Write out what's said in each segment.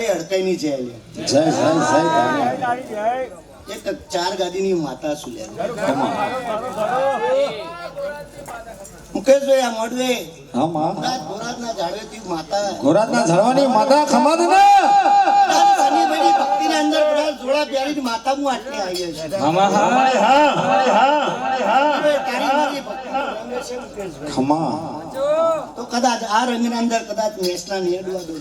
મારી અડકાઈની છે જય જય જય એક 4 ગાદીની માતા છું લે મુકેશભાઈ આ મોડવે હા માં ગોરાજના ઝાડવેથી માતા ગોરાજના ઝાડવાની માતા ખમાદ ને શનિભાઈની ભક્તિના અંદર બધા જોડા પ્યારીની માતા હું આટલે આવી છે હા હા તારી મારી ભક્તિનો રંગ છે મુકેશભાઈ ખમા તો કદાચ આ રંગના અંદર કદાચ મેસના નેડવા દો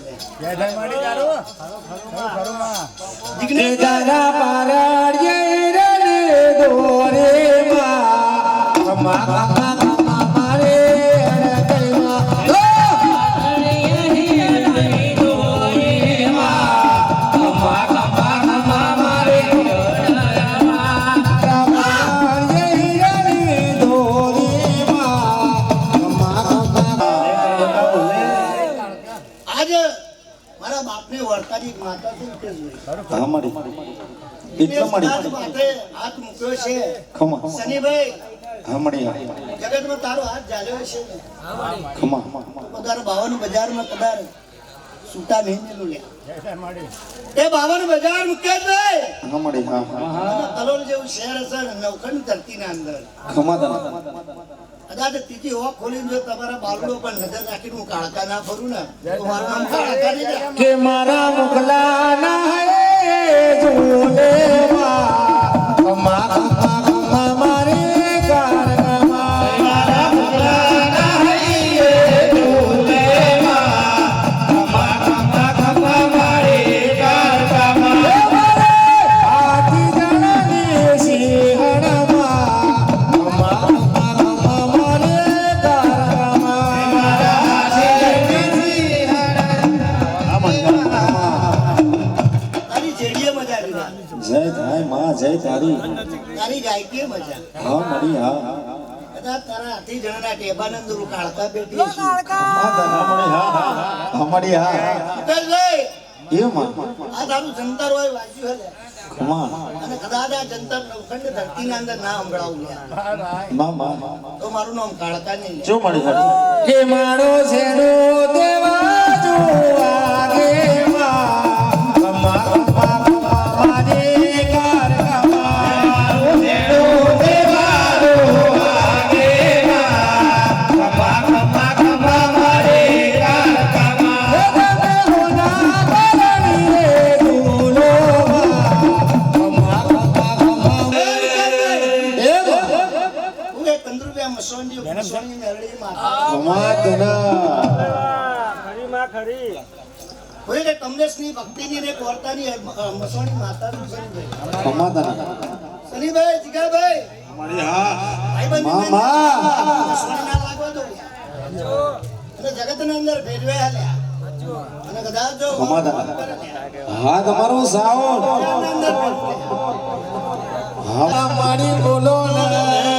કે જારા પારડ્યે રે દોરે માં ખમા ખમા મારે અડકલમાં વળતાની માતા શું કે હા મારી એટલા મારી માટે હાથ મૂક્યો છે ખમા શનિભાઈ હા મારી જગતમાં તારો હાથ ચાલ્યો છે ને ખમા તો તારો બાવાનું બજારમાં કદાચ સૂતા નહીં મેલું લે એ બાવાનું બજાર મૂકે છે હા મારી હા હા કલોલ જેવું શહેર હશે નવખંડ ધરતીના અંદર ખમા દા કદાચ ત્રીજી હોક ખોલીને જો તમારા બાલડો પર નજર રાખીને હું કાળકા ના ફરું ને તો મારું નામ કાળકા નહીં કે મારા મુખલા ના હે ઝૂલે માં ખમા ખમા ખમા મારે કારનામાં મારા મુખલા ના હે ઝૂલે માં ખમા ખમા ખમા મારે કારનામાં મારે આથી જણાની સિંહણમાં ખમા જય થાય માં જય તારી તારી ગાયકી મજા હા મળી હા કદાચ તારા હાથી જણાના ટેબાનંદ રૂ કાળકા બેઠી છે અમારી હા મુકેશભાઈ એ માં આ તારું જંતર હોય વાંચ્યું હલે ખમા અને કદાચ આ જંતર નવખંડ ધરતીના અંદર ના સંભળાવું માં માં તો મારું નામ કાળકા નહીં જો મળી કે મારો છેડો દેવા જો આગે માં ખમા ખમા કમલેશની ભક્તિની ને કોરતાની મસોણી માતાનું શનિભાઈ જીગાભાઈ જગતના અંદર ભેજવે હાલ્યા અને કદાચ જો હા તમારો સાવ હા મારી બોલો ને